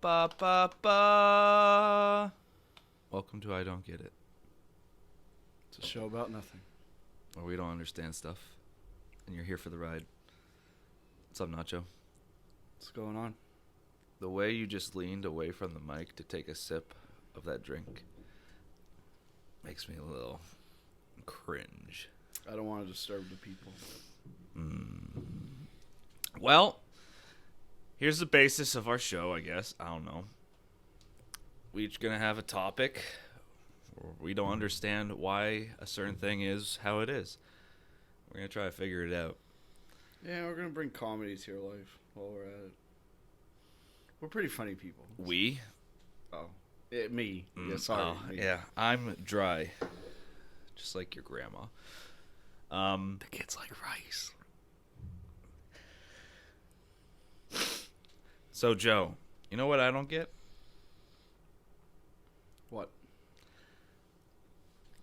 Ba ba ba. Welcome to I Don't Get It, It's a show about nothing. where we don't understand stuff, and you're here for the ride. What's up, Nacho? What's going on? The way you just leaned away from the mic to take a sip of that drink makes me a little cringe. I don't want to disturb the people. Well, here's the basis of our show, I guess. I don't know. We each gonna have a topic. We don't understand why a certain thing is how it is. We're gonna try to figure it out. Yeah, we're going to bring comedy to your life while we're at it. We're pretty funny people. We? Oh. Me. Yeah, sorry. Oh, me. yeah, I'm dry. Just like your grandma. The kids like rice. So, Joe, you know what I don't get? What?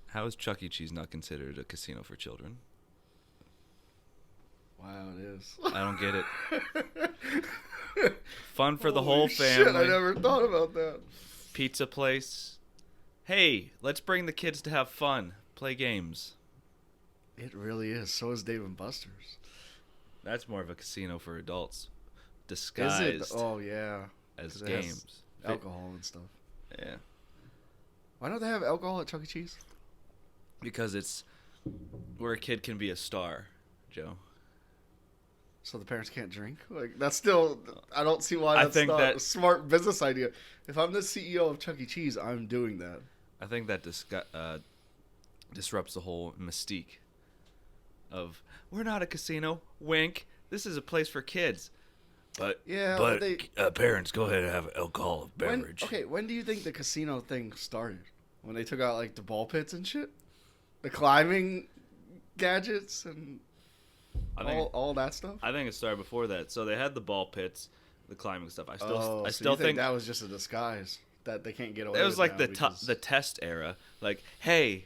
How is Chuck E. Cheese not considered a casino for children? Wow, it is. I don't get it. Fun for the whole Holy family. Shit, I never thought about that. Pizza place. Hey, let's bring the kids to have fun. Play games. It really is. So is Dave and Buster's. That's more of a casino for adults. Is Disguised it? Oh, yeah. as 'Cause it has games. Alcohol and stuff. Yeah. Why don't they have alcohol at Chuck E. Cheese? Because it's where a kid can be a star, Joe. So the parents can't drink? Like, that's still... I don't see why I that's think not that- a smart business idea. If I'm the CEO of Chuck E. Cheese, I'm doing that. I think that disrupts the whole mystique of, we're not a casino, wink, this is a place for kids. But Yeah, but they- parents, go ahead and have alcohol When, beverage. okay, when do you think the casino thing started? When they took out, like, the ball pits and shit? The climbing gadgets and I think all that stuff? I think it started before that. So they had the ball pits, the climbing stuff. I still so still you think that was just a disguise that they can't get away it with was like now the because- the test era. Like, hey,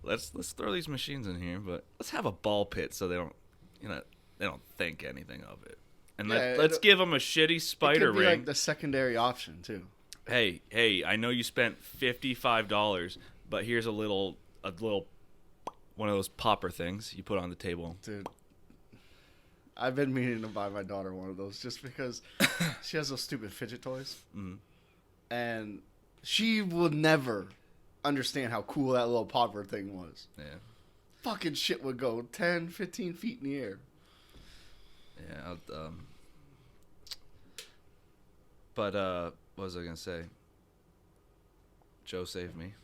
let's throw these machines in here, but let's have a ball pit so they don't they don't think anything of it. And Yeah, let's give them a shitty it spider could be ring. like the secondary option, too. Hey, I know you spent $55, but here's a little one of those popper things you put on the table. Dude, I've been meaning to buy my daughter one of those just because she has those stupid fidget toys. Mhm. And she would never understand how cool that little popper thing was. Yeah. Fucking shit would go 10, 15 feet in the air. Yeah, but what was I gonna say? Joe saved me.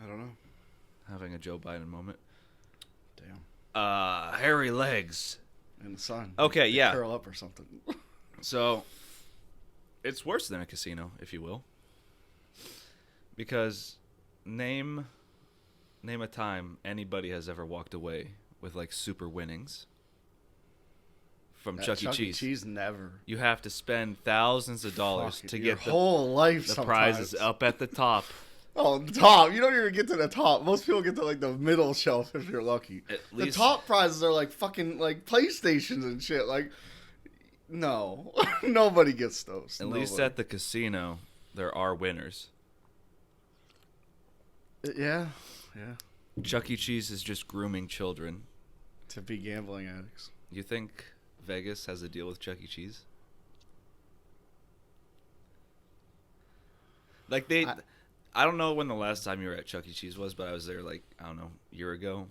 I don't know. Having a Joe Biden moment. Damn. Hairy legs. In the sun. Okay, They yeah. curl up or something. So, it's worse than a casino, if you will. Because name a time anybody has ever walked away with like super winnings from At Chuck E. Cheese. Cheese never. You have to spend thousands of dollars Fuck, to your get the whole life the sometimes. prizes up at the top. Oh, the top. You don't even get to the top. Most people get to like the middle shelf if you're lucky. At The least- top prizes are like fucking like PlayStations and shit. Like, no, nobody gets those. At least Nobody. at the casino, there are winners. Yeah. Chuck E. Cheese is just grooming children. To be gambling addicts. You think Vegas has a deal with Chuck E. Cheese? Like I don't know when the last time you were at Chuck E. Cheese was, but I was there like, I don't know, a year ago.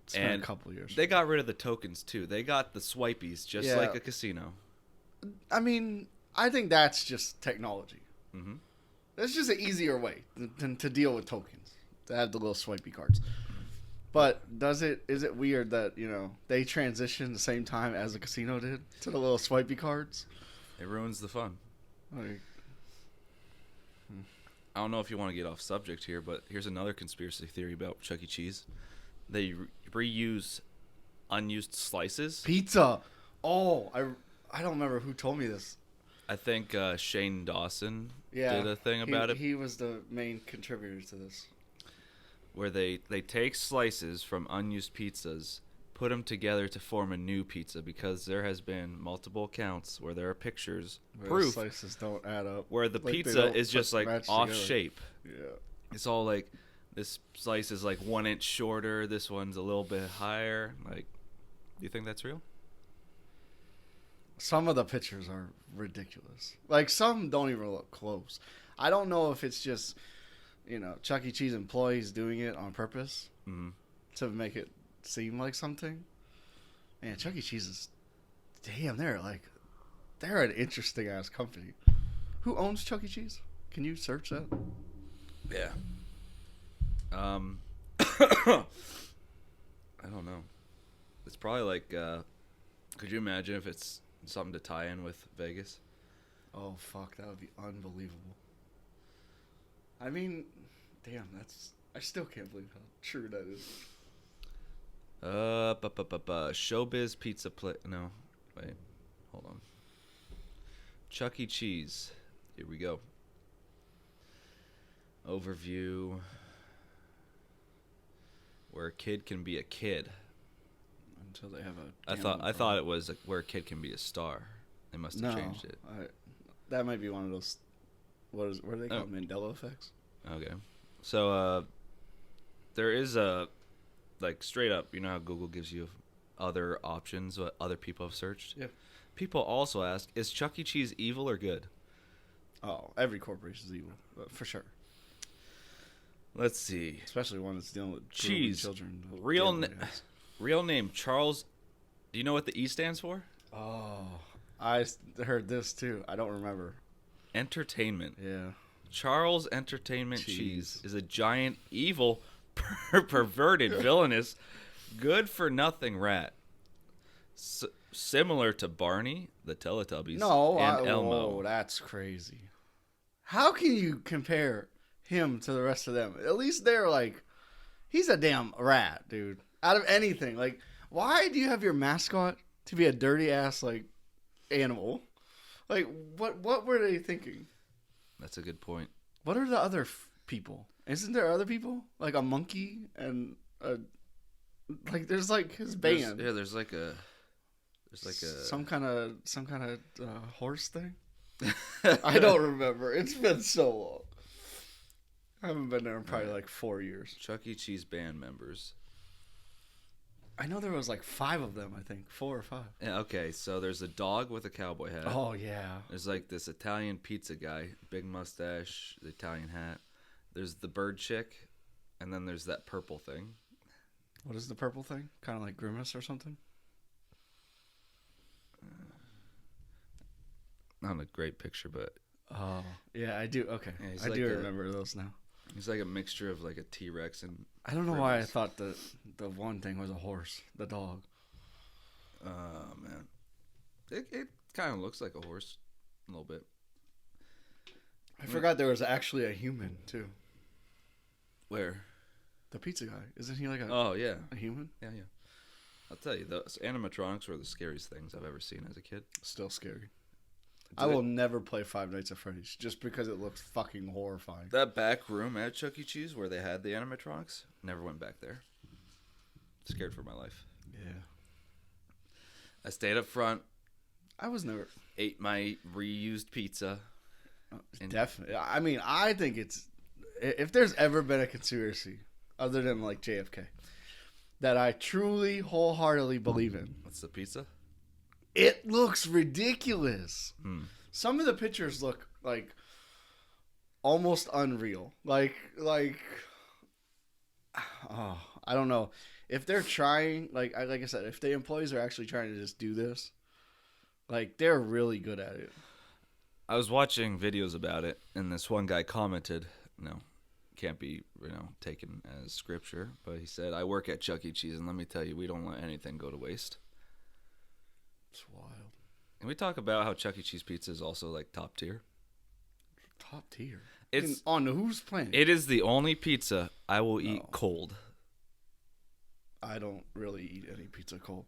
It's been And a couple years. They got rid of the tokens too. They got the swipies just Yeah. like a casino. I mean, I think that's just technology. Mm-hmm. That's just an easier way to deal with tokens. To have the little swipey cards. But is it weird that, they transitioned the same time as the casino did to the little swipey cards? It ruins the fun. Like, I don't know if you want to get off subject here, but here's another conspiracy theory about Chuck E. Cheese. They reuse unused slices. pizza. Oh, I don't remember who told me this. I think Shane Dawson Yeah. did a thing about it He was the main contributor to this. where they take slices from unused pizzas, put them together to form a new pizza because there has been multiple accounts where there are pictures, Where proof, slices don't add up. where the Like, they pizza don't is just like match off together. shape. Yeah. It's all like this slice is like 1 inch shorter. This one's a little bit higher. Like, do you think that's real? Some of the pictures are ridiculous. Like, some don't even look close. I don't know if it's just, Chuck E. Cheese employees doing it on purpose Mm-hmm. to make it seem like something. Man, Chuck E. Cheese is, damn, they're an interesting ass company. Who owns Chuck E. Cheese? Can you search that? Yeah. I don't know. It's probably like, could you imagine if it's something to tie in with Vegas? Oh, fuck, that would be unbelievable. I mean, damn, I still can't believe how true that is. Showbiz Pizza No, wait, hold on. Chuck E. Cheese. Here we go. Overview. Where a kid can be a kid. Until they have a. I thought it was like where a kid can be a star. They must have changed it. That might be one of those. What are they called? Mandela effects. Okay, so there is a like straight up. You know how Google gives you other options, what other people have searched. Yeah. People also ask, is Chuck E. Cheese evil or good? Oh, every corporation is evil, for sure. Let's see. Especially one that's dealing with Cheese. children. Real name Charles. Do you know what the E stands for? Oh, I heard this too. I don't remember. Entertainment. Yeah. Charles Entertainment Cheese. Cheese is a giant, evil, perverted, villainous, good-for-nothing rat. Similar to Barney, the Teletubbies, and Elmo. Oh, that's crazy. How can you compare him to the rest of them? At least they're like, he's a damn rat, dude. Out of anything, like, why do you have your mascot to be a dirty ass like animal? Like, what were they thinking? That's a good point. What are the other people? Isn't there other people like a monkey and there's like his band? There's like a some kind of horse thing. I don't remember. It's been so long. I haven't been there in probably like 4 years. Chuck E. Cheese band members. I know there was like 5 of them. I think 4 or 5. Yeah, okay, so there's a dog with a cowboy hat. Oh yeah. There's like this Italian pizza guy, big mustache, the Italian hat. There's the bird chick, and then there's that purple thing. What is the purple thing? Kind of like Grimace or something? Not a great picture, but Oh yeah, I do. Okay, yeah, I like do remember those now. He's like a mixture of like a T-Rex and I don't know why I thought the one thing was a horse, the dog. Oh man, it kind of looks like a horse, a little bit. I forgot there was actually a human too. Where? The pizza guy, isn't he like Oh yeah, a human? yeah. I'll tell you, those animatronics were the scariest things I've ever seen as a kid. Still scary. I will never play Five Nights at Freddy's just because it looks fucking horrifying. That back room at Chuck E. Cheese where they had the animatronics, never went back there. Scared for my life. Yeah. I stayed up front, I was never. ate my reused pizza. Definitely. I mean, I think it's. If there's ever been a conspiracy, other than like JFK, that I truly, wholeheartedly believe in, What's the pizza? it looks ridiculous. Hmm. Some of the pictures look like almost unreal. Like, oh, I don't know. If they're trying, like I said, if the employees are actually trying to just do this, like, they're really good at it. I was watching videos about it, and this one guy commented, can't be, taken as scripture, but he said, I work at Chuck E. Cheese, and let me tell you, we don't let anything go to waste. It's wild. Can we talk about how Chuck E. Cheese pizza is also, like, top tier? Top tier? It's on whose planet? It is the only pizza I will eat cold. I don't really eat any pizza cold.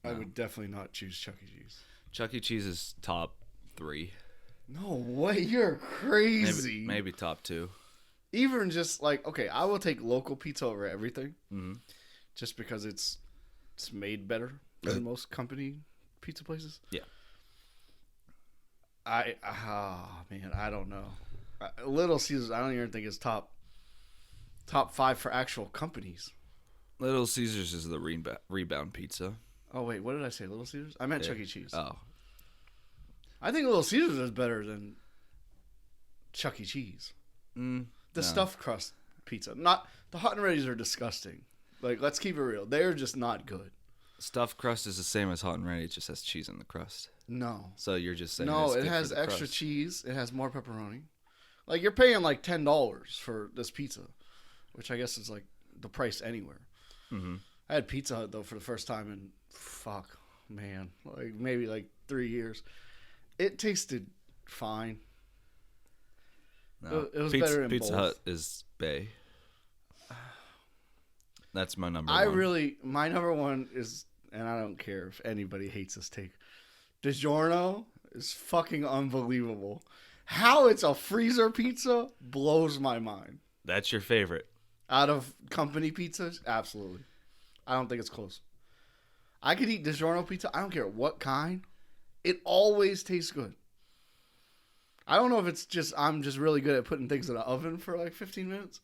I would definitely not choose Chuck E. Cheese. Chuck E. Cheese is top 3. No way, you're crazy. Maybe top 2. Even just like, okay, I will take local pizza over everything. Mm-hmm. just because it's made better than most company pizza places. Yeah. Man, I don't know. Little Caesars, I don't even think is top 5 for actual companies. Little Caesars is the rebound pizza. Oh wait, what did I say? Little Caesars? I meant Yeah. Chuck E. Cheese. Oh. I think Little Caesars is better than Chuck E. Cheese. The No. stuffed crust pizza, not the hot and ready's are disgusting. Like, let's keep it real. They're just not good. Stuffed crust is the same as hot and ready. It just has cheese in the crust. No. So you're just saying No, it's it good has for the extra crust. cheese. It has more pepperoni. Like, you're paying like $10 for this pizza, which I guess is like the price anywhere. Mm-hmm. I had Pizza Hut though for the first time in like maybe like 3 years. It tasted fine. No. It was better in Pizza both. Hut is Bay. That's my number My number one is, and I don't care if anybody hates this take, DiGiorno is fucking unbelievable. How it's a freezer pizza blows my mind. That's your favorite. Out of company pizzas, absolutely. I don't think it's close. I could eat DiGiorno pizza. I don't care what kind. It always tastes good. I don't know if it's just I'm just really good at putting things in an oven for like 15 minutes.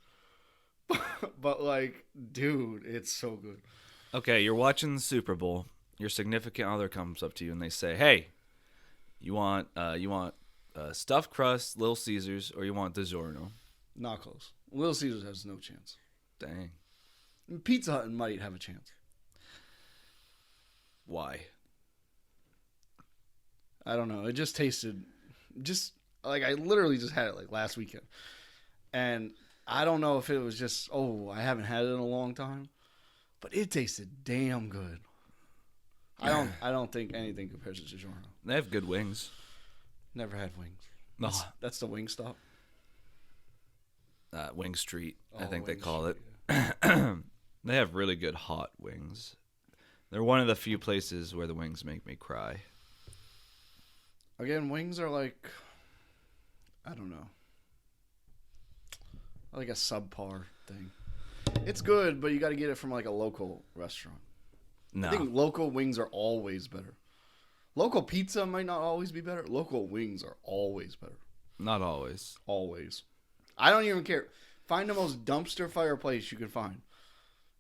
But like, dude, it's so good. Okay, you're watching the Super Bowl. Your significant other comes up to you and they say, "Hey, you want stuffed crust, Little Caesars, or you want DiGiorno?" Not close. Little Caesars has no chance. Dang. Pizza Hut might have a chance. Why? I don't know. It just tasted like I literally just had it like last weekend. And I don't know if it was just, I haven't had it in a long time, but it tasted damn good. I don't think anything compares to DiGiorno. They have good wings. Never had wings. No. That's the wing stop. Wing Street, I Oh, think they Wing call Street, it. They have really good hot wings. They're one of the few places where the wings make me cry. Again, wings are like, I don't know, like a subpar thing. It's good, but you got to get it from like a local restaurant. No. I think local wings are always better. Local pizza might not always be better. Local wings are always better. Not always. Always. I don't even care. Find the most dumpster fire place you can find.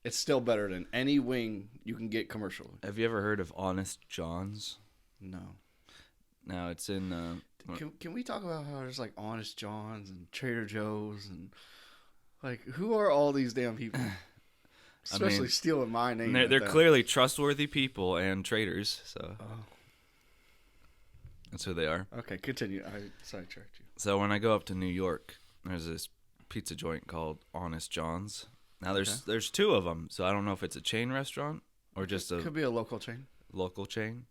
It's still better than any wing you can get commercially. Have you ever heard of Honest John's? No. No, it's in... Can we talk about how there's like Honest John's and Trader Joe's and like who are all these damn people? Especially stealing my name. They're clearly trustworthy people and traders, so that's who they are. Okay, continue. I sidetracked you. So when I go up to New York, there's this pizza joint called Honest John's. Now there's two of them, so I don't know if it's a chain restaurant or just a Could be a local chain. local chain.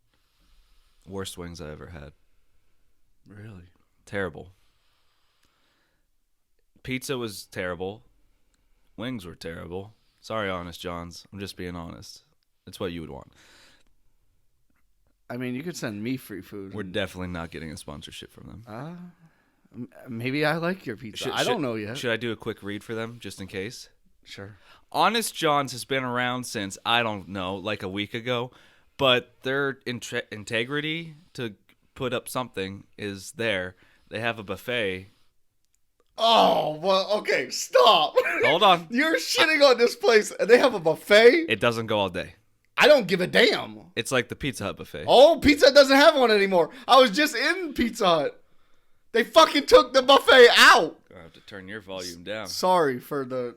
Worst wings I ever had. Really? Terrible. Pizza was terrible. Wings were terrible. Sorry, Honest John's. I'm just being honest. It's what you would want. I mean, you could send me free food. We're definitely not getting a sponsorship from them. Maybe I like your pizza. I don't know yet. Should I do a quick read for them, just in case? Sure. Honest John's has been around since, I don't know, like a week ago. But their integrity to put up something is there. They have a buffet. Oh, well, okay, stop. Hold on. You're shitting on this place, and they have a buffet? It doesn't go all day. I don't give a damn. It's like the Pizza Hut buffet. Oh, Pizza Hut doesn't have one anymore. I was just in Pizza Hut. They fucking took the buffet out. I have to turn your volume down. Sorry for the...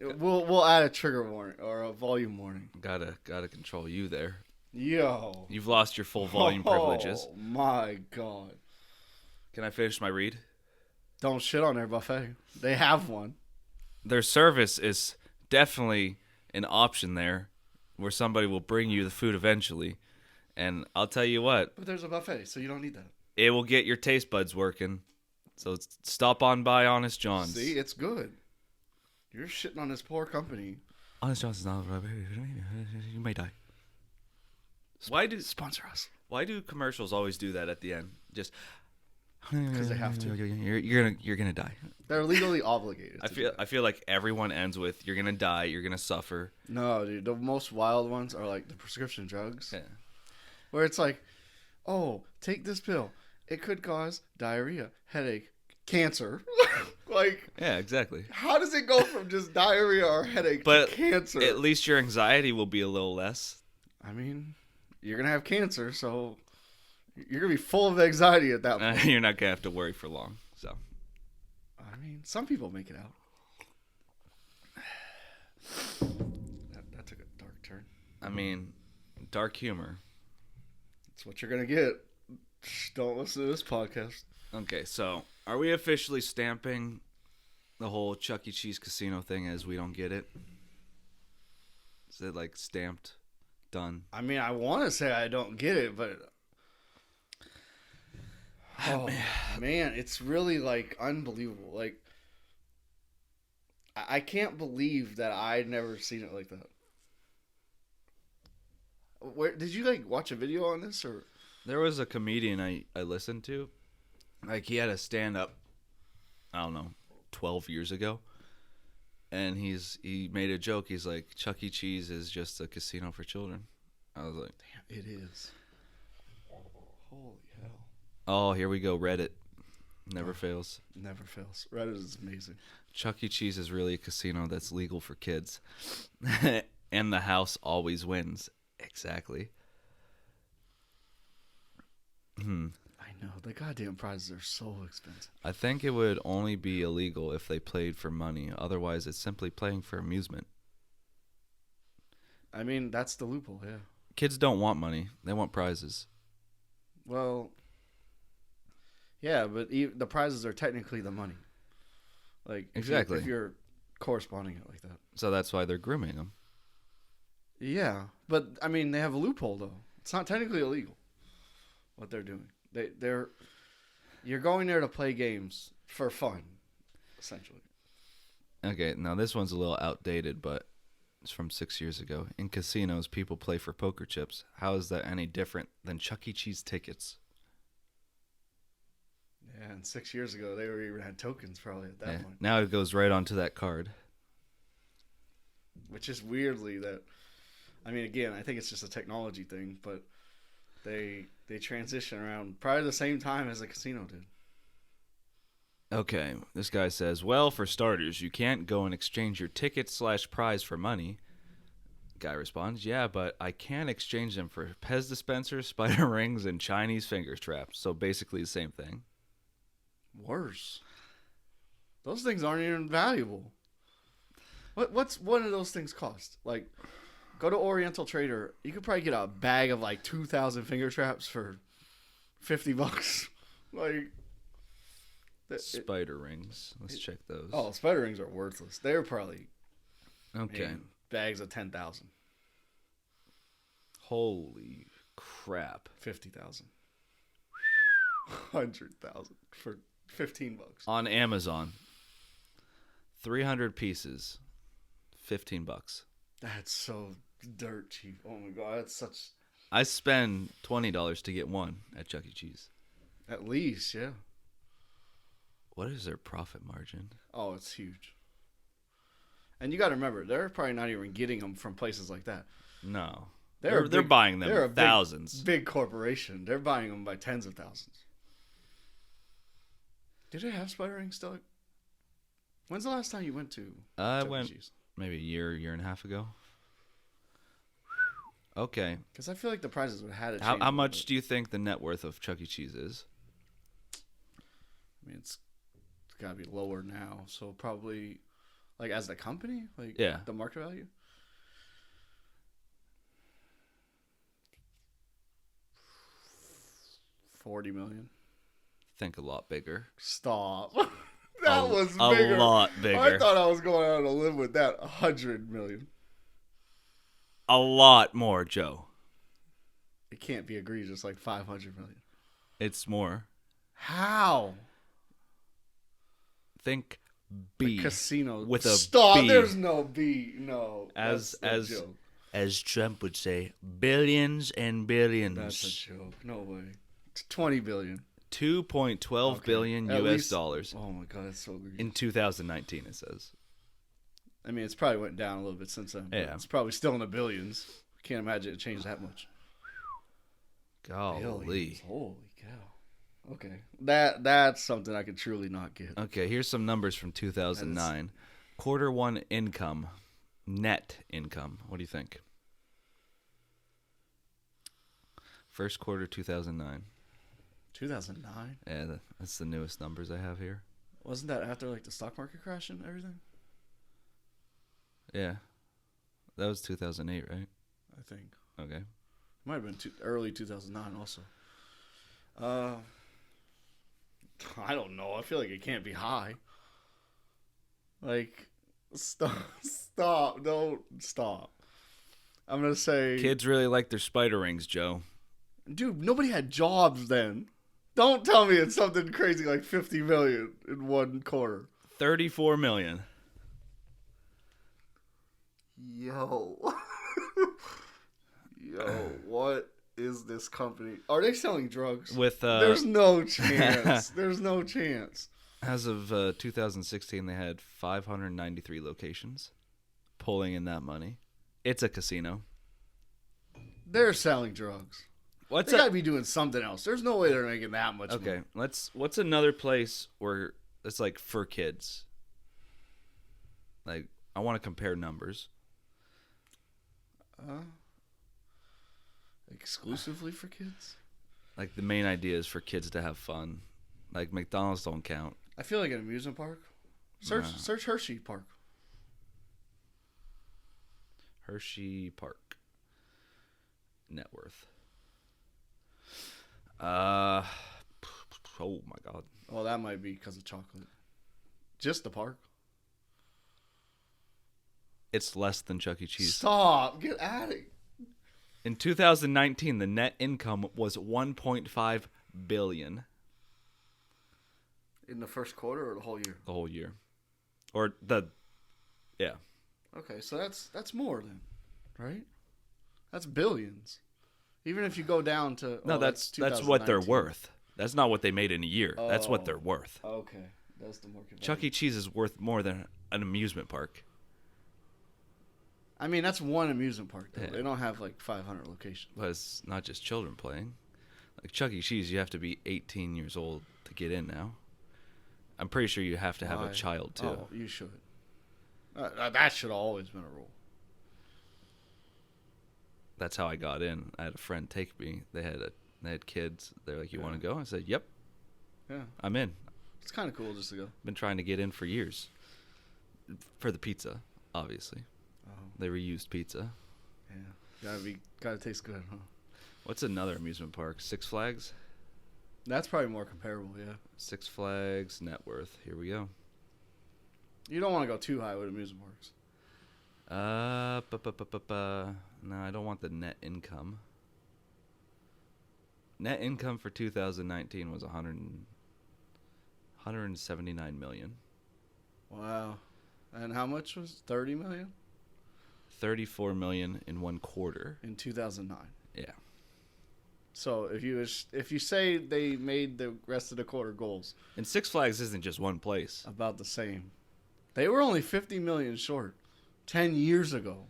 We'll add a trigger warning or a volume warning. Gotta control you there. Yo. You've lost your full volume privileges. Oh, my God. Can I finish my read? Don't shit on their buffet. They have one. Their service is definitely an option there where somebody will bring you the food eventually. And I'll tell you what, But there's a buffet, so you don't need that. it will get your taste buds working. So stop on by Honest John's. See, it's good. You're shitting on this poor company. Honest John's is not... You may die. Why do Sponsor us. commercials always do that at the end? Just, because they have to. You're gonna die. They're legally obligated. I feel like everyone ends with you're gonna die. You're gonna suffer. No, dude. The most wild ones are like the prescription drugs, Yeah. where it's like, oh, take this pill. It could cause diarrhea, headache, cancer. Like, Yeah, exactly. how does it go from just diarrhea or headache But to cancer? at least your anxiety will be a little less. I mean, you're gonna have cancer, so you're gonna be full of anxiety at that point. You're not gonna have to worry for long. So I mean, some people make it out. That took a dark turn. I mean, dark humor. That's what you're gonna get. Don't listen to this podcast. Okay, so are we officially stamping the whole Chuck E. Cheese casino thing as we don't get it? Is it like stamped, done? I mean, I want to say I don't get it, but oh man, it's really like unbelievable. Like, I can't believe that I'd never seen it like that. Where did you like watch a video on this or? There was a comedian I listened to. Like, he had a stand-up, I don't know, 12 years ago. And he made a joke. He's like, Chuck E. Cheese is just a casino for children. I was like, Damn, it is. Holy hell. oh, here we go, Reddit. Never fails. Never fails. Reddit is amazing. Chuck E. Cheese is really a casino that's legal for kids. And the house always wins. Exactly. I know. The goddamn prizes are so expensive. I think it would only be illegal if they played for money. Otherwise, it's simply playing for amusement. I mean, that's the loophole, yeah. Kids don't want money. They want prizes. Well, yeah, but the prizes are technically the money. Like, Exactly. if you're corresponding it like that. So that's why they're grooming them. Yeah, but, I mean, they have a loophole, though. It's not technically illegal, what they're doing. You're going there to play games for fun, essentially. Okay, now this one's a little outdated, but it's from 6 years ago. In casinos, people play for poker chips. How is that any different than Chuck E. Cheese tickets? Yeah, and 6 years ago, they were even had tokens probably at that point. Now it goes right onto that card. Which is weirdly that, I mean, again, I think it's just a technology thing, but they transition around probably the same time as the casino did. Okay, this guy says, well, for starters, you can't go and exchange your ticket/prize for money. Guy responds, yeah, but I can exchange them for Pez dispensers, spider rings, and Chinese finger traps. So basically the same thing. Worse. Those things aren't even valuable. What's one of those things cost? Like, go to Oriental Trader. You could probably get a bag of like 2,000 finger traps for $50. Like, Spider rings. Let's check those. oh, spider rings are worthless. They're probably Okay. bags of 10,000, Holy crap. 50,000, 100,000 for $15. On Amazon, 300 pieces, $15. That's so dirt cheap. Oh my god, that's such. I spend $20 to get one at Chuck E. Cheese. At least, yeah. What is their profit margin? Oh, it's huge. And you got to remember, they're probably not even getting them from places like that. No. They're They're buying them they're a thousands. Big corporation. They're buying them by tens of thousands. Did it have spider rings still? When's the last time you went to? I Chuck E. went Cheese? maybe a year and a half ago. Okay. Because I feel like the prices would have had to change. How much do you think the net worth of Chuck E. Cheese is? I mean, it's got to be lower now. So probably, like, as the company? Like, Yeah. the market value? $40 million. Think a lot bigger. Stop. That was a bigger. lot bigger. I thought I was going out on a limb with that. $100 million. A lot more, Joe. It can't be egregious like $500 million. It's more. How? Think B. The casino with a stop. B. There's no B. No. As that's a joke. as Trump would say, billions and billions. That's a joke. No way. It's $20 billion. 2.12 Okay. billion At US least- dollars Oh my god, that's so weird. in 2019. It says. I mean, it's probably went down a little bit since then. But Yeah. It's probably still in the billions. Can't imagine it changed that much. Golly. Billions. Holy cow. Okay. That's something I could truly not get. Okay, here's some numbers from 2009. Quarter one income, net income. What do you think? First quarter 2009. 2009? Yeah, that's the newest numbers I have here. Wasn't that after like the stock market crash and everything? Yeah. That was 2008, right? I think. Okay. Might have been early 2009 also. I don't know. I feel like it can't be high. Like, stop. Don't stop. I'm going to say... Kids really like their spider rings, Joe. Dude, nobody had jobs then. Don't tell me it's something crazy like 50 million in one quarter. 34 million. Yo. Yo, what is this company? Are they selling drugs? With There's no chance. There's no chance. as of 2016, they had 593 locations, pulling in that money. It's a casino. They're selling drugs. What's They gotta be doing something else. There's no way they're making that much Okay, money. what's another place where it's like for kids? Like, I want to compare numbers. Exclusively for kids? Like, the main idea is for kids to have fun. Like, McDonald's don't count. I feel like an amusement park. Search Hershey Park. Hershey Park. Net worth. Oh my God. Oh, that might be because of chocolate. Just the park. It's less than Chuck E. Cheese. Stop. Get at it. In 2019, the net income was 1.5 billion In the first quarter or the whole year? the whole year. Yeah. Okay, so that's more than, right? That's billions. Even if you go down to No, that's what they're 2019. worth. That's not what they made in a year. That's what Oh. they're worth. Okay, that's the market. Chuck E. Cheese is worth more than an amusement park. I mean, that's one amusement park. Though. Yeah. They don't have like 500 locations. But it's not just children playing. Like Chuck E. Cheese, you have to be 18 years old to get in now. I'm pretty sure you have to have a Why? child too. Oh, you should. That should have always been a rule. That's how I got in. I had a friend take me. They had kids. They're like, "You want to go?" I said, "Yep, Yeah, I'm in." it's kind of cool just to go. Been trying to get in for years. For the pizza, obviously. Oh, They reused pizza. yeah, gotta taste good, huh? What's another amusement park? Six Flags? That's probably more comparable. Yeah, Six Flags net worth. Here we go. you don't want to go too high with amusement parks. No, I don't want the net income. Net income for 2019 was 179 million. Wow, and how much was 30 million 34 million in one quarter. in 2009? Yeah. So if you say they made the rest of the quarter goals And Six Flags isn't just one place. about the same, they were only 50 million short 10 years ago.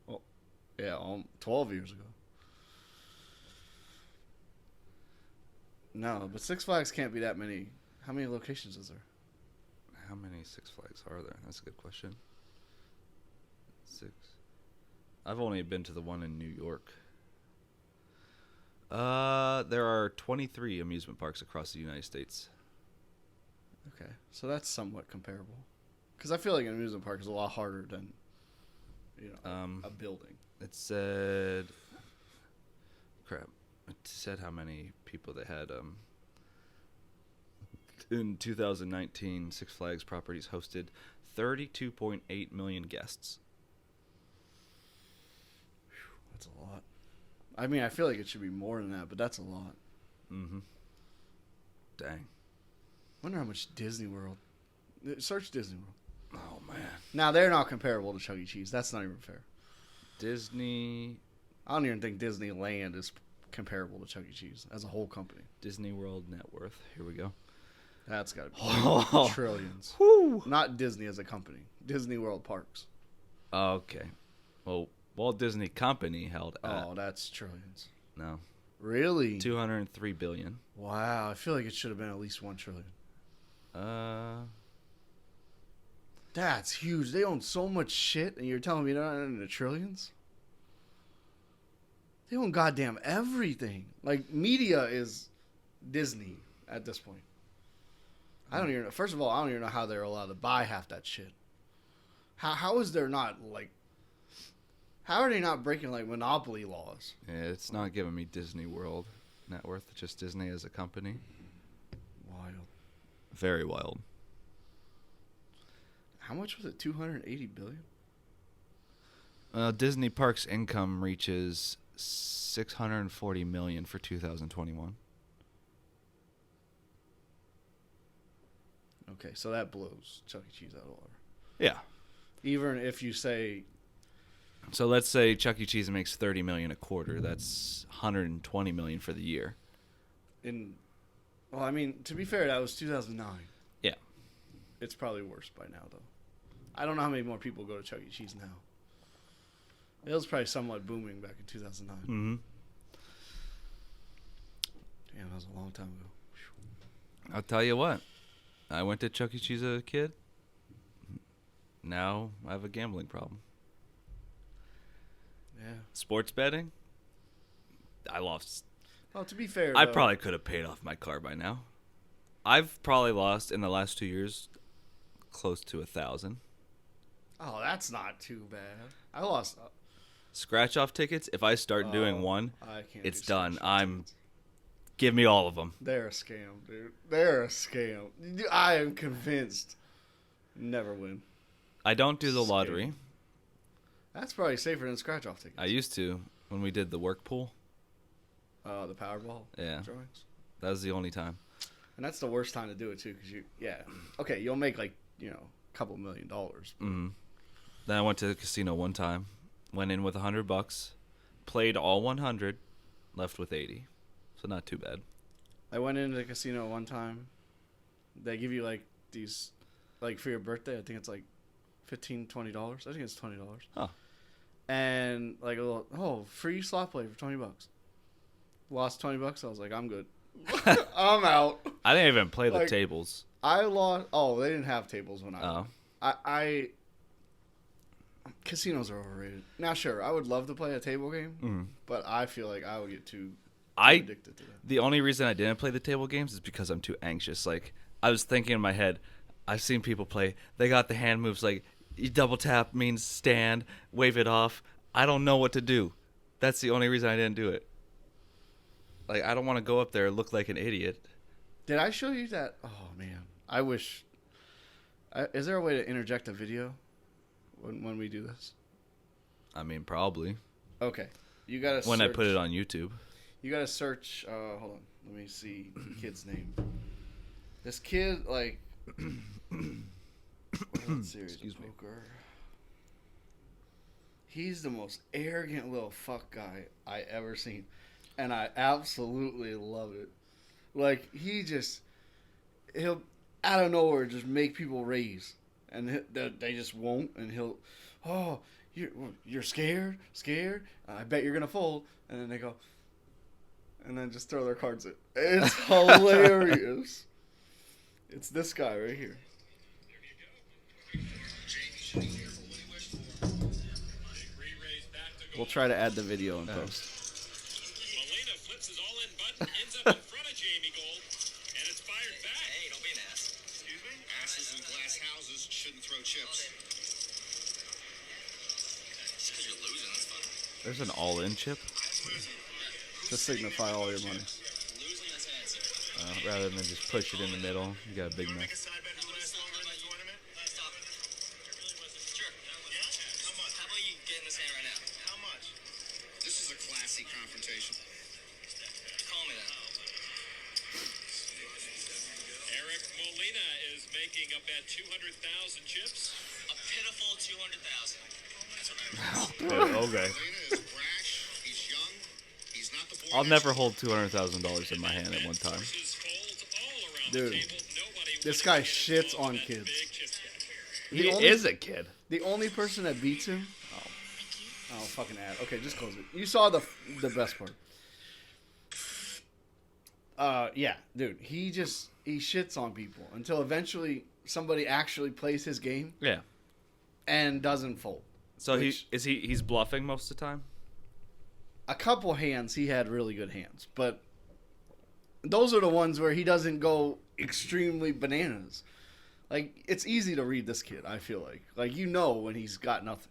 Well, yeah, 12 years ago. No, but Six Flags can't be that many. How many locations is there? How many Six Flags are there? That's a good question. 6. I've only been to the one in New York. There are 23 amusement parks across the United States. Okay, so that's somewhat comparable. Because I feel like an amusement park is a lot harder than, a building. It said, crap. It said how many people they had. In 2019, Six Flags properties hosted 32.8 million guests. That's a lot. I mean, I feel like it should be more than that, but that's a lot. Mm-hmm. Dang. Wonder how much Disney World. Search Disney World. Oh man. Now they're not comparable to Chuck E. Cheese. That's not even fair. Disney. I don't even think Disneyland is comparable to Chuck E. Cheese as a whole company. Disney World net worth. Here we go. That's got to be Oh. trillions. Whew. Not Disney as a company. Disney World Parks. Okay. Well, Walt Disney Company held at, Oh, that's trillions. no, Really? 203 billion. Wow. I feel like it should have been at least 1 trillion. That's huge. They own so much shit, and you're telling me they're not in the trillions? They own goddamn everything. Like, media is Disney at this point. I don't even know. First of all, I don't even know how they're allowed to buy half that shit. How is there not, like... How are they not breaking, like, monopoly laws? Yeah, it's not giving me Disney World net worth, just Disney as a company. Wild. Very wild. How much was it? 280 billion? Disney Parks income reaches 640 million for 2021. Okay, so that blows Chuck E. Cheese out of water. Yeah. Even if you say... So let's say Chuck E. Cheese makes 30 million a quarter. That's 120 million for the year. Well, I mean, to be fair, that was 2009. Yeah. It's probably worse by now, though. I don't know how many more people go to Chuck E. Cheese now. It was probably somewhat booming back in 2009. Mm-hmm. Damn, that was a long time ago. Whew. I'll tell you what. I went to Chuck E. Cheese as a kid. Now I have a gambling problem. Yeah. Sports betting. I lost. Well, to be fair, I though, probably could have paid off my car by now. I've probably lost in the last 2 years close to 1,000. Oh, that's not too bad. I lost. Scratch off tickets. If I start doing one, I can't. it's do done. scratch tickets. Give me all of them. They're a scam, dude. They're a scam. I am convinced. Never win. I don't do the Scam. lottery. That's probably safer than scratch off tickets. I used to when we did the work pool. The Powerball. Yeah. Drawings. That was the only time. And that's the worst time to do it too, because okay, you'll make like a couple $1 million. Mm-hmm. Then I went to the casino one time, went in with $100, played all 100, left with 80, so not too bad. I went into the casino one time. They give you like these, like for your birthday. I think it's like $15, $20. I think it's $20. Huh. And like a little free slot play for $20. Lost $20. I was like, I'm good. I'm out. I didn't even play the Like, tables. I lost. Oh, they didn't have tables when I went. Oh. Casinos are overrated. Now, sure, I would love to play a table game, Mm. but I feel like I would get too I addicted to that. The only reason I didn't play the table games is because I'm too anxious. Like, I was thinking in my head, I've seen people play. They got the hand moves like you double tap means stand, wave it off. I don't know what to do. That's the only reason I didn't do it. Like, I don't want to go up there and look like an idiot. Did I show you that? Oh man, I wish. Is there a way to interject a video when we do this? I mean, probably. Okay, you gotta. When I put it on YouTube. You gotta search. Hold on, let me see the kid's name. This kid, like, what series Excuse of me. poker? He's the most arrogant little fuck guy I ever seen, and I absolutely love it. Like he'll out of nowhere just make people raise, and they just won't, and he'll, oh, you're scared, I bet you're gonna fold, and then they go, and then just throw their cards in. It's hilarious. It's this guy right here. We'll try to add the video in post. Molina flips his all-in button, ends up in front of Jamie Gold, and it's fired back. Hey, don't be an ass. Excuse me? Asses in glass houses shouldn't throw chips. Just because you're losing, that's fun. There's an all-in chip To signify all your money. Losing, that's answer. rather than just push it in the middle. You got a big Make a mess. side bet for the last longer in the tournament? Stop. Sure. Yeah? How much? How about you get in this hand right now? How much? This is a classy confrontation. Call me then. Eric Molina is making a bet 200,000 chips. A pitiful 200,000. That's what I Okay. Molina is brash. He's young. He's not the boy I'll never hold $200,000 in my hand at one time. Dude, this guy shits on kids. He is a kid. The only person that beats him. Oh, fucking ad. Okay, just close it. You saw the best part. Yeah, dude. He shits on people until eventually somebody actually plays his game Yeah. and doesn't fold. So he's bluffing most of the time? A couple hands, he had really good hands, but those are the ones where he doesn't go extremely bananas. Like, it's easy to read this kid, I feel like. Like, you know when he's got nothing.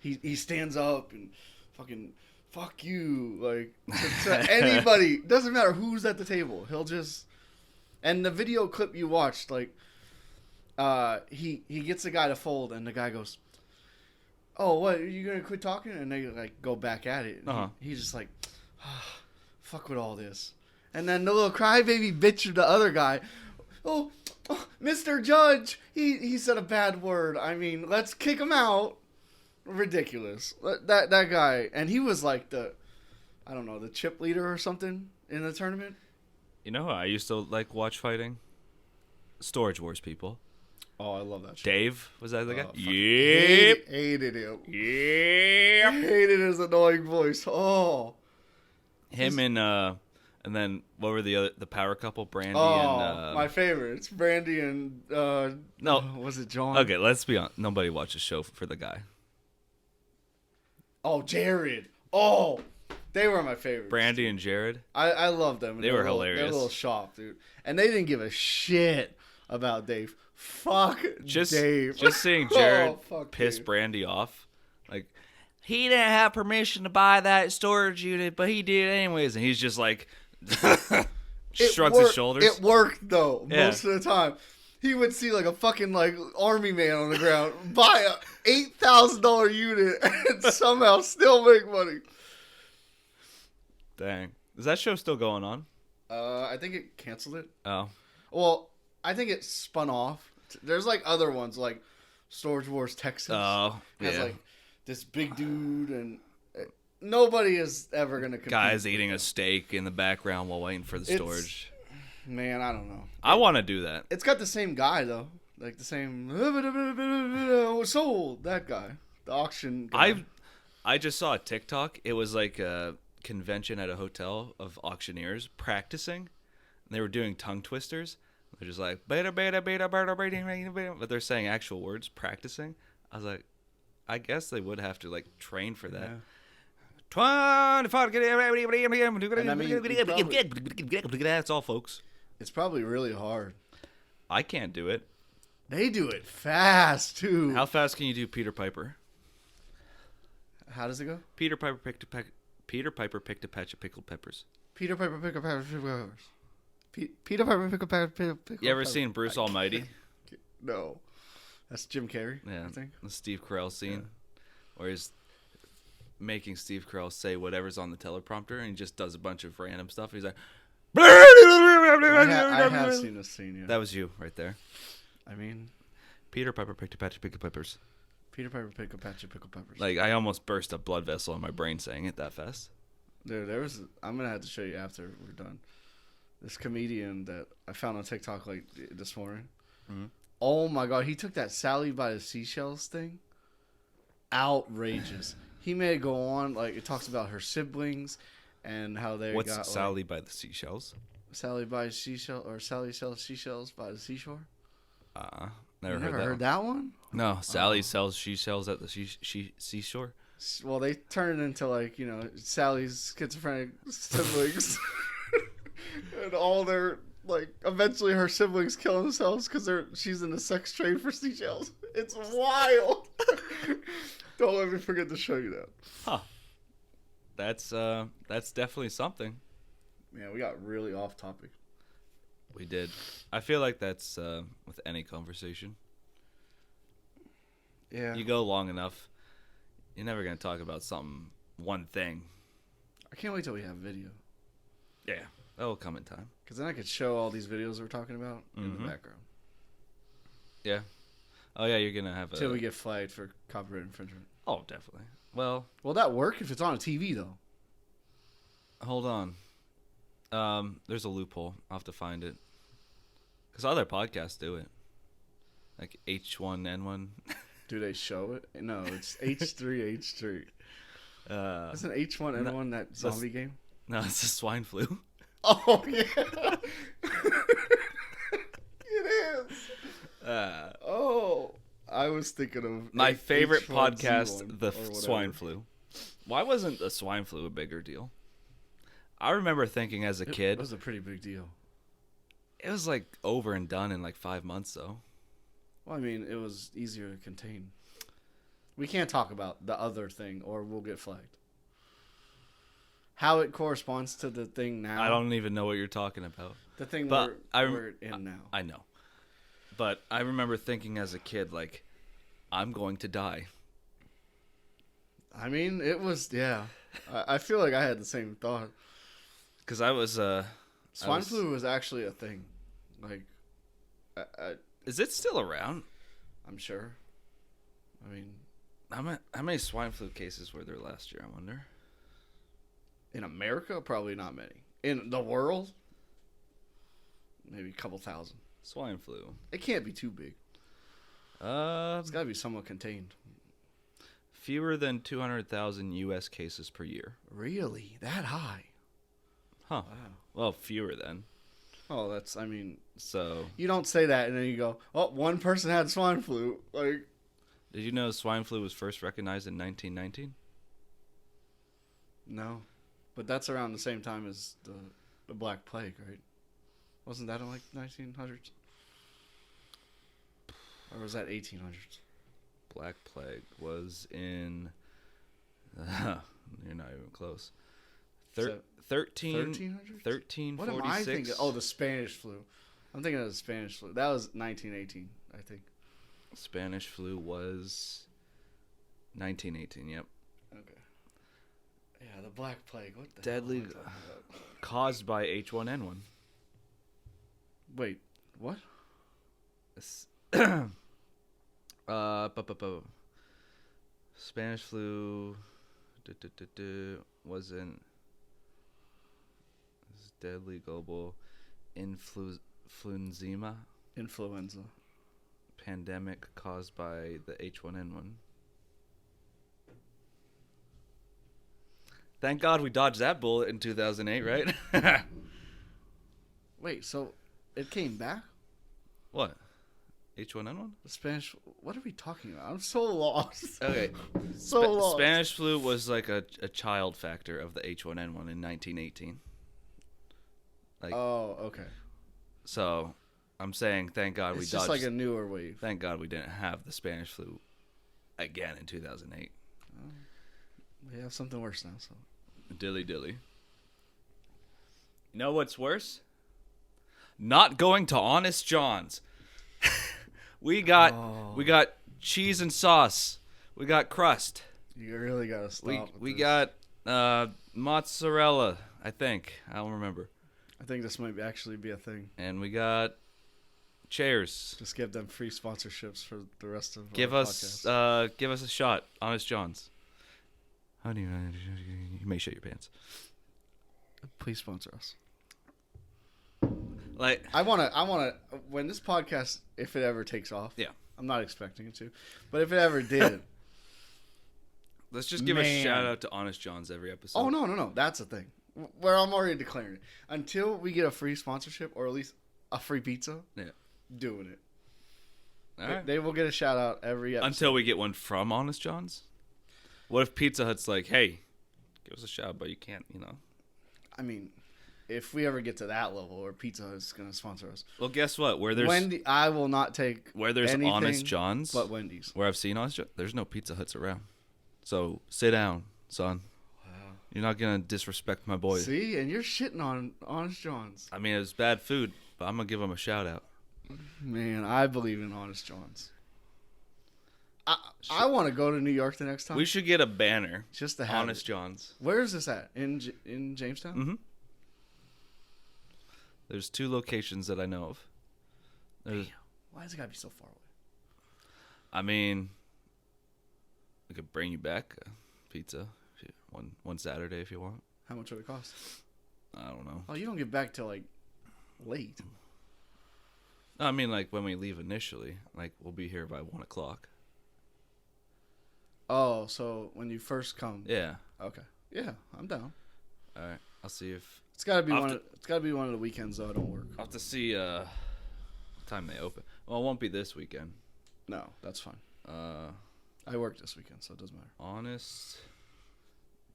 He stands up and fucking, fuck you. Like, to anybody. Doesn't matter who's at the table. He'll just... And the video clip you watched, like, he gets the guy to fold, and the guy goes, oh, what, are you going to quit talking? And they, like, go back at it. Uh-huh. He's just like, fuck with all this. And then the little crybaby bitch of the other guy, oh, Mr. Judge, he said a bad word. I mean, let's kick him out. Ridiculous. That guy, and he was like the chip leader or something in the tournament. You know who I used to like watch fighting? Storage Wars people. Oh, I love that shit. Dave, was that the guy? Yep. Hated him. Yep. Hated his annoying voice. Oh. Him and then what were the power couple? Brandy and my favorites. Brandy and no, was it John? Okay, let's be honest. Nobody watches show for the guy. Oh, Jared. Oh, they were my favorites. Brandy and Jared. I love them. They were hilarious. They're a little shop, dude. And they didn't give a shit about Dave. Fuck Dave. Just seeing Jared piss Dave. Brandy off. Like, he didn't have permission to buy that storage unit, but he did anyways. And he's just like, shrugs his shoulders. It worked, though, Yeah. most of the time. He would see, like, a fucking, like, army man on the ground buy a $8,000 unit and somehow still make money. Dang. Is that show still going on? I think it canceled it. Oh. Well, I think it spun off. There's, like, other ones, like Storage Wars Texas. Oh, Has, yeah. like, this big dude, and nobody is ever going to compete. Guys eating a steak in the background while waiting for the storage. Man, I don't know. I want to do that. It's got the same guy, though. Like, the same... Sold, that guy. The auction guy. I just saw a TikTok. It was like a convention at a hotel of auctioneers practicing. And they were doing tongue twisters. They're just like, beta, beta, beta, beta, beta, beta, beta, but they're saying actual words, practicing. I was like, I guess they would have to, like, train for that. Yeah. That's all, folks. It's probably really hard. I can't do it. They do it fast, too. How fast can you do Peter Piper? How does it go? Peter Piper picked a patch of pickled peppers. Peter Piper pick a patch of peppers. Peter Piper pick a patch of pickled You ever peppers. seen Bruce Almighty? No. That's Jim Carrey, Yeah, I think. the Steve Carell scene where he's making Steve Carell say whatever's on the teleprompter, and he just does a bunch of random stuff. He's like, I have seen this scene, yeah. That was you right there. I mean, Peter Piper picked a patch of pickled peppers. Peter Piper pick a patch of pickled peppers. Like, I almost burst a blood vessel in my brain saying it that fast. Dude, I'm going to have to show you after we're done. This comedian that I found on TikTok, like, this morning. Mm-hmm. Oh, my God. He took that Sally by the Seashells thing. Outrageous. He made it go on. Like, it talks about her siblings and how they What's got, Sally by the Seashells? Sally by seashell, or Sally sells seashells by the seashore. Never Never heard heard that. that one? No, Sally sells seashells at the seashore. Well, they turn it into, like, you know, Sally's schizophrenic siblings. And all their, like, eventually her siblings kill themselves because she's in a sex trade for seashells. It's wild. Don't let me forget to show you that. Huh. That's definitely something. Man, we got really off topic. We did. I feel like that's with any conversation. Yeah. You go long enough, you're never going to talk about one thing. I can't wait till we have video. Yeah. That will come in time. Because then I could show all these videos we're talking about in the background. Yeah. Oh, yeah, you're going to have Until we get flagged for copyright infringement. Oh, definitely. Well, Will that work if it's on a TV, though? Hold on. There's a loophole. I'll have to find it. Because other podcasts do it. Like H1N1. Do they show it? No, it's H3H3. Uh, Isn't H1N1 that zombie game? no, it's the swine flu. Oh, yeah. It is. Oh, I was thinking of My favorite H1Z1 podcast, the or whatever. swine flu. Why wasn't the swine flu a bigger deal? I remember thinking as a It kid, was a pretty big deal. it was like over and done in like 5 months though. Well, I mean, it was easier to contain. We can't talk about the other thing, or we'll get flagged. How it corresponds to the thing now. I don't even know what you're talking about. The thing But we're in now. I know. But I remember thinking as a kid, like, I'm going to die. I mean, it was, yeah. I feel like I had the same thought. Because I was, Swine flu was actually a thing. Like, Is it still around? I'm sure. I mean, How many swine flu cases were there last year, I wonder? in America, probably not many. In the world, maybe a couple thousand. Swine flu. It can't be too big. It's got to be somewhat contained. Fewer than 200,000 U.S. cases per year. Really? That high? Huh. Wow. Well, fewer then. Oh, that's, I mean, So, you don't say that and then you go, oh, one person had swine flu. Like, did you know swine flu was first recognized in 1919? no. But that's around the same time as the Black Plague, right? Wasn't that in like 1900s? Or was that 1800s? Black Plague was in... you're not even close. So- 1300s? 1346. What am I thinking? Oh, the Spanish flu. I'm thinking of the Spanish flu. That was 1918, I think. Spanish flu was 1918, yep. Okay. Yeah, the Black Plague. What the Deadly- hell am I talking about? Caused by H1N1. Wait, what? Spanish flu wasn't deadly global influenza Influenza. pandemic caused by the H1N1. Thank God we dodged that bullet in 2008, right? Wait, so it came back? What? H1N1? The Spanish. What are we talking about? I'm so lost. Okay. So lost. Spanish flu was like a child factor of the H1N1 in 1918. Oh, okay. So, I'm saying thank God we It's dodged. just like a newer wave. Thank God we didn't have the Spanish flu again in 2008. We have something worse now, so. Dilly dilly. You know what's worse? Not going to Honest John's. we got cheese and sauce. We got crust. You really gotta stop. We with this. got mozzarella, I think. I don't remember. I think this might actually be a thing. And we got chairs. Just give them free sponsorships for the rest of Give our us podcast. give us a shot, Honest John's. Honey, you may shit your pants. Please sponsor us. Like, I wanna. When this podcast, if it ever takes off, yeah. I'm not expecting it to, but if it ever did, Let's just give a Man. shout out to Honest John's every episode. oh no, that's the thing. Where I'm already declaring it. Until we get a free sponsorship or at least a free pizza, Yeah. doing it. All right. They will get a shout out every episode. Until we get one from Honest John's. What if Pizza Hut's like, hey, give us a shout, but you can't, I mean, if we ever get to that level, or Pizza Hut is going to sponsor us, Well, guess what? Where there's I will not take anything Honest John's, but Wendy's. where I've seen Honest John's, there's no Pizza Huts around. So sit down, son. Wow. You're not gonna disrespect my boy. See, and you're shitting on Honest John's. I mean, it's bad food, but I'm gonna give him a shout out. Man, I believe in Honest John's. I want to go to New York the next time. We should get a banner. just to have Honest it. John's. Where is this at? In Jamestown? Mm-hmm. There's 2 locations that I know of. There's, Why does it gotta be so far away? I mean, we could bring you back a pizza one Saturday if you want. How much would it cost? I don't know. Oh, you don't get back till like late. I mean, like when we leave initially, like we'll be here by 1 o'clock. Oh, so when you first come. Yeah. Okay. Yeah, I'm down. All right. I'll see if It's got to be I'll one. have It's got to be one of the weekends though. I don't work. I'll have to see what time they open. Well, it won't be this weekend. No, that's fine. Uh, I work this weekend, so it doesn't matter. Honest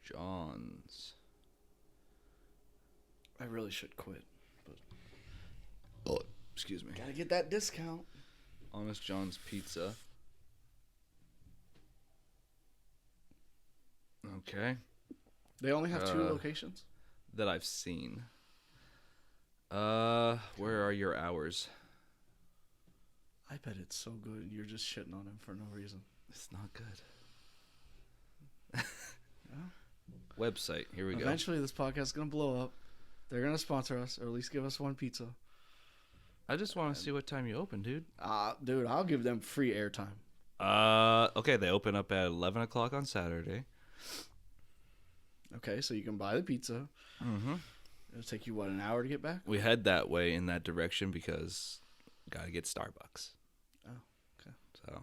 John's. I really should quit. Oh, excuse me. Gotta get that discount. Honest John's Pizza. Okay. They only have 2 Uh, locations. That I've seen. Where are your hours? I bet it's so good. And you're just shitting on him for no reason. It's not good. Website. Here we go. Eventually, this podcast is gonna blow up. They're gonna sponsor us, or at least give us one pizza. I just want to see what time you open, dude. Dude, I'll give them free airtime. Okay, they open up at 11 o'clock on Saturday. Okay, so you can buy the pizza. Mm-hmm. It'll take you, what, an hour to get back? We head that way in that direction because gotta get Starbucks. Oh, okay. So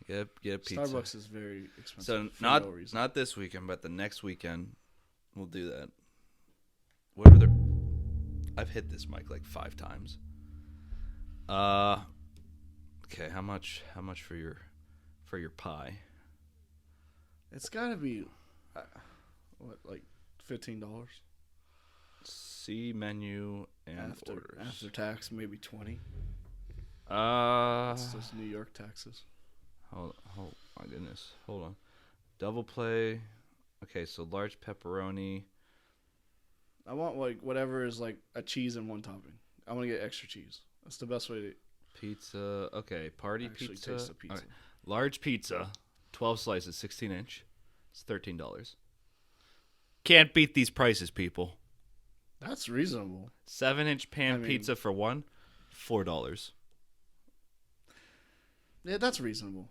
get a pizza. Starbucks is very expensive. So for not no reason. not this weekend, but the next weekend we'll do that. What are the? I've hit this mic like 5 times. Okay, how much for your pie? It's gotta be, what, like $15 See menu and after orders. tax, maybe 20. Uh, It's just New York taxes. hold my goodness, hold on. Double play. Okay, so large pepperoni. I want like whatever is like a cheese and one topping. I want to get extra cheese. That's the best way to Pizza. Okay, party actually pizza. taste the pizza. All right. Large pizza, 12 slices, 16 inch. It's $13. Can't beat these prices, people. That's reasonable. 7-inch pan I mean- pizza for one, $4. Yeah, that's reasonable.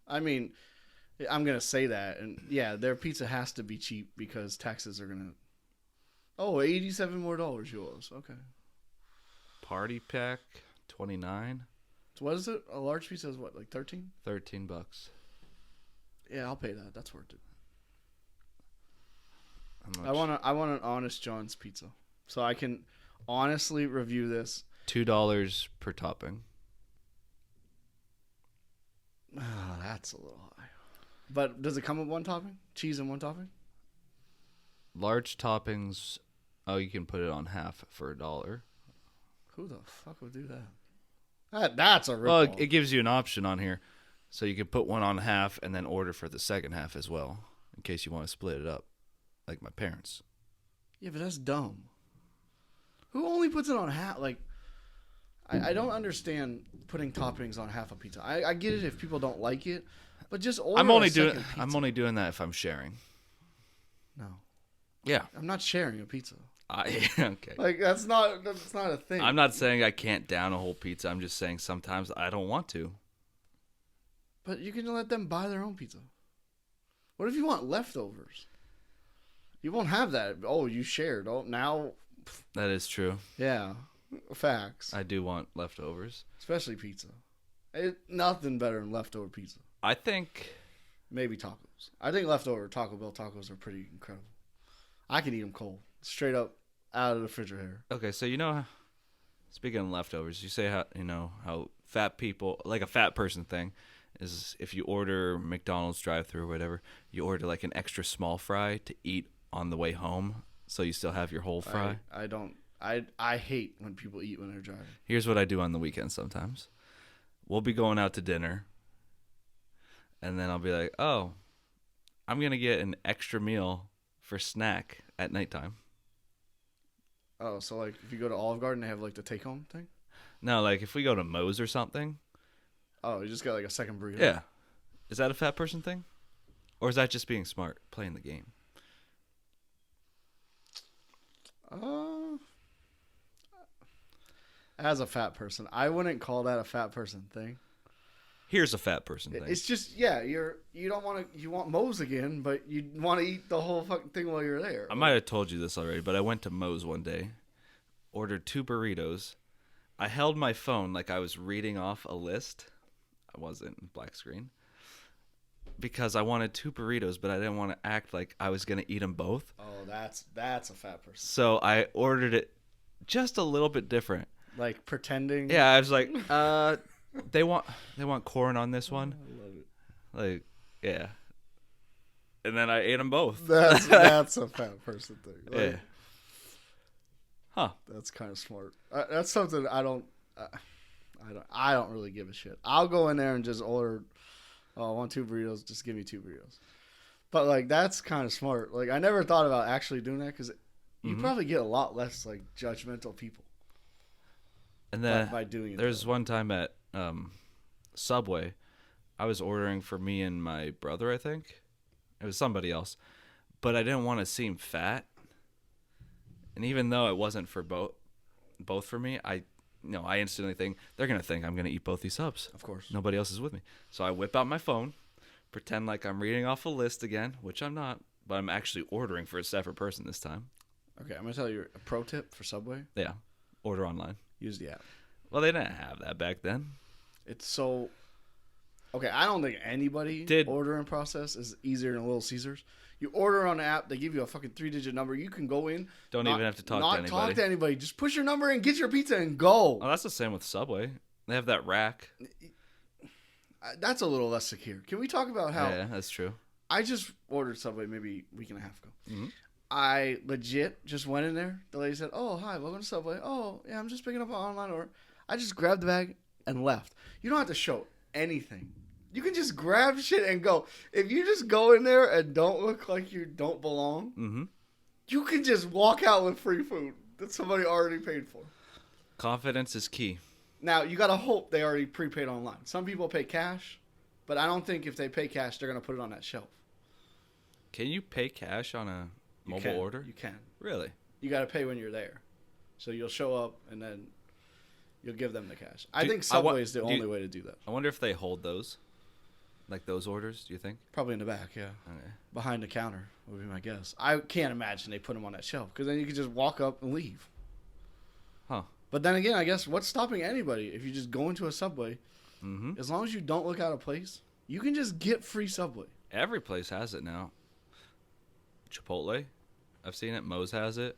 I mean, I'm gonna say that, and yeah, their pizza has to be cheap because taxes are gonna. Oh, $87 more yours. Okay. Party pack, 29, So what is it? A large pizza is what, like 13? $13. Yeah, I'll pay that. That's worth it. How I much? want an Honest John's pizza, so I can honestly review this. $2 per topping. Oh, that's a little high. But does it come with one topping? Cheese and one topping? Large toppings. Oh, you can put it on half for $1. Who the fuck would do that? That's a Well, rip. it gives you an option on here, so you can put one on half and then order for the second half as well, in case you want to split it up, like my parents. Yeah, but that's dumb. Who only puts it on half? Like, I don't understand putting toppings on half a pizza. I get it if people don't like it, but just order. I'm only doing Pizza. that if I'm sharing. No, Yeah. I'm not sharing a pizza. Okay. Like that's not a thing. I'm not saying I can't down a whole pizza. I'm just saying sometimes I don't want to. But you can let them buy their own pizza. What if you want leftovers? You won't have that. Oh, you shared. Oh, now. That is true. Yeah, facts. I do want leftovers. Especially pizza. Nothing better than leftover pizza. I think Maybe tacos. I think leftover Taco Bell tacos are pretty incredible. I could eat them cold, straight up out of the refrigerator. okay, so speaking of leftovers, you say how fat people, like a fat person thing, is if you order McDonald's drive-thru or whatever, you order like an extra small fry to eat on the way home, so you still have your whole fry. I don't. I hate when people eat when they're driving. Here's what I do on the weekends sometimes. We'll be going out to dinner, and then I'll be like, oh, I'm going to get an extra meal for snack at nighttime. Oh, so like if you go to Olive Garden, they have like the take-home thing. No, like if we go to Moe's or something. Oh, you just got like a second burrito. Yeah. Is that a fat person thing? Or is that just being smart, playing the game? As a fat person, I wouldn't call that a fat person thing. Here's a fat person thing. It's just you don't want to, you want Moe's again, but you want to eat the whole fucking thing while you're there. I might have told you this already, but I went to Moe's one day, ordered 2 burritos. I held my phone like I was reading off a list. I wasn't black screen. Because I wanted 2 burritos, but I didn't want to act like I was going to eat them both. Oh, that's a fat person. So I ordered it just a little bit different. Like pretending. Yeah, I was like, they want corn on this one. I love it. Like, yeah. And then I ate them both. That's a fat person thing. Like, Yeah. Huh. That's kind of smart. That's something I don't really give a shit. I'll go in there and just order, I want 2 burritos. Just give me 2 burritos. But like that's kind of smart. Like I never thought about actually doing that because you probably get a lot less like judgmental people And then by doing it. there's one time at Subway, I was ordering for me and my brother, I think. It was somebody else. But I didn't want to seem fat. And even though it wasn't for both for me, I instantly think they're going to think I'm going to eat both these subs. Of course. Nobody else is with me. So I whip out my phone, pretend like I'm reading off a list again, which I'm not, but I'm actually ordering for a separate person this time. Okay, I'm gonna tell you a pro tip for Subway: Yeah. Order online. use the app. Well, they didn't have that back then. It's so. Okay, I don't think anybody ordering process is easier than Little Caesars. You order on the app, they give you a fucking 3-digit number. You can go in. Don't even have to talk to anybody. Not talk to anybody. Just push your number and get your pizza and go. Oh, that's the same with Subway. They have that rack. That's a little less secure. Can we talk about how Yeah, that's true. I just ordered Subway maybe a week and a half ago. Mm-hmm. I legit just went in there. The lady said, "Oh, hi, welcome to Subway." "Oh, yeah, I'm just picking up an online order." I just grabbed the bag and left. You don't have to show anything. You can just grab shit and go. If you just go in there and don't look like you don't belong, you can just walk out with free food that somebody already paid for. Confidence is key. Now, you got to hope they already prepaid online. Some people pay cash, but I don't think if they pay cash, they're going to put it on that shelf. Can you pay cash on a mobile order? You can. Really? You got to pay when you're there. So you'll show up and then you'll give them the cash. I think Subway is the only way to do that. I wonder if they hold those. Like those orders, do you think? Probably in the back, yeah. Okay. Behind the counter would be my guess. I can't imagine they put them on that shelf because then you could just walk up and leave. Huh. But then again, I guess what's stopping anybody if you just go into a Subway, as long as you don't look out of place, you can just get free Subway. Every place has it now. Chipotle, I've seen it. Moe's has it.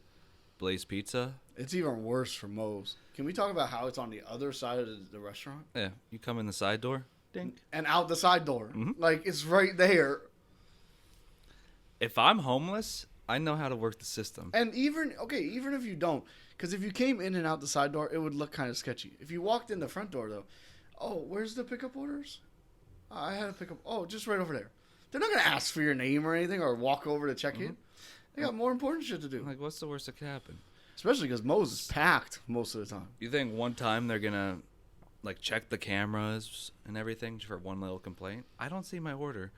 Blaze Pizza. It's even worse for Moe's. Can we talk about how it's on the other side of the restaurant? Yeah, you come in the side door. Ding. And out the side door. Like, it's right there. If I'm homeless, I know how to work the system. And even if you don't, because if you came in and out the side door, it would look kind of sketchy. If you walked in the front door, though, oh, where's the pickup orders? I had a pickup. Oh, just right over there. They're not going to ask for your name or anything or walk over to check in. They got more important shit to do. Like, what's the worst that could happen? Especially because Moe's is packed most of the time. You think one time they're going to, like, check the cameras and everything for one little complaint? I don't see my order.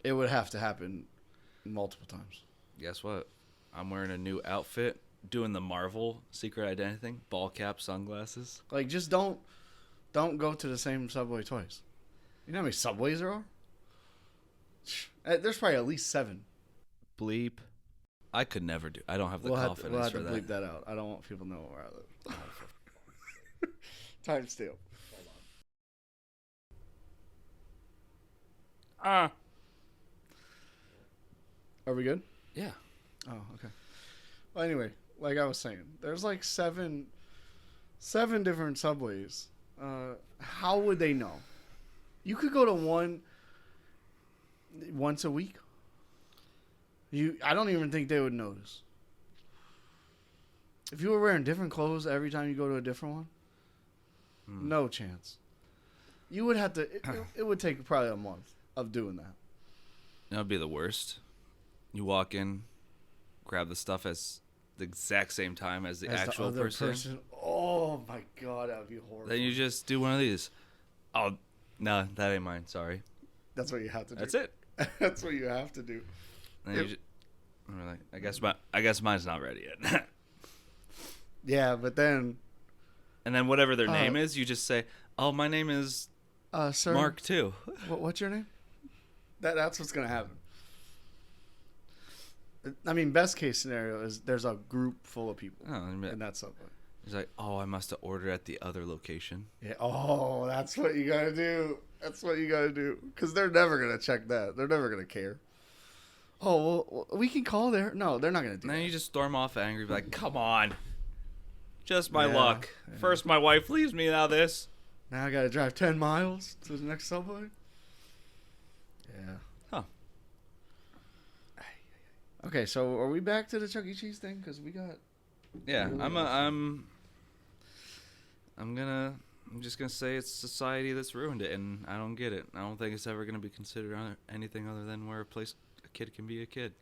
It would have to happen multiple times. Guess what? I'm wearing a new outfit, doing the Marvel secret identity thing, ball cap, sunglasses. Like, just don't go to the same Subway twice. You know how many Subways there are? There's probably at least 7. Bleep. I could never do. I don't have the confidence we'll have for to that. bleep that out. I don't want people to know where I live. Timestamp. Are we good? Yeah. Oh, okay. Well, anyway, like I was saying, there's like seven different Subways. How would they know? You could go to one once a week. I don't even think they would notice. If you were wearing different clothes every time you go to a different one, no chance. You would have to. It would take probably a month of doing that. That would be the worst. You walk in, grab the stuff as the exact same time as the actual other person. Oh my god, that would be horrible. Then you just do one of these. Oh, no, that ain't mine. Sorry. That's what you have to do. That's it. That's what you have to do. And you just, I'm like, I guess mine's not ready yet. Yeah, but then And then whatever their name is, you just say, "Oh, my name is Sir. Mark II. What's your name? That's what's gonna happen. I mean, best case scenario is there's a group full of people Oh, in that subway. he's like, oh, I must have ordered at the other location. Yeah. Oh, that's what you gotta do. That's what you gotta do. Because they're never gonna check that. They're never gonna care. Oh, well, we can call there. No, they're not gonna do And then that. you just storm off angry, be like, come on. Just my Yeah, luck. yeah. First, my wife leaves me, now this. Now I gotta drive 10 miles to the next subway. Yeah. Huh. Okay, so are we back to the Chuck E. Cheese thing? Because we got. Yeah, Really I'm just gonna say it's society that's ruined it, and I don't get it. I don't think it's ever gonna be considered anything other than where a kid can be a kid.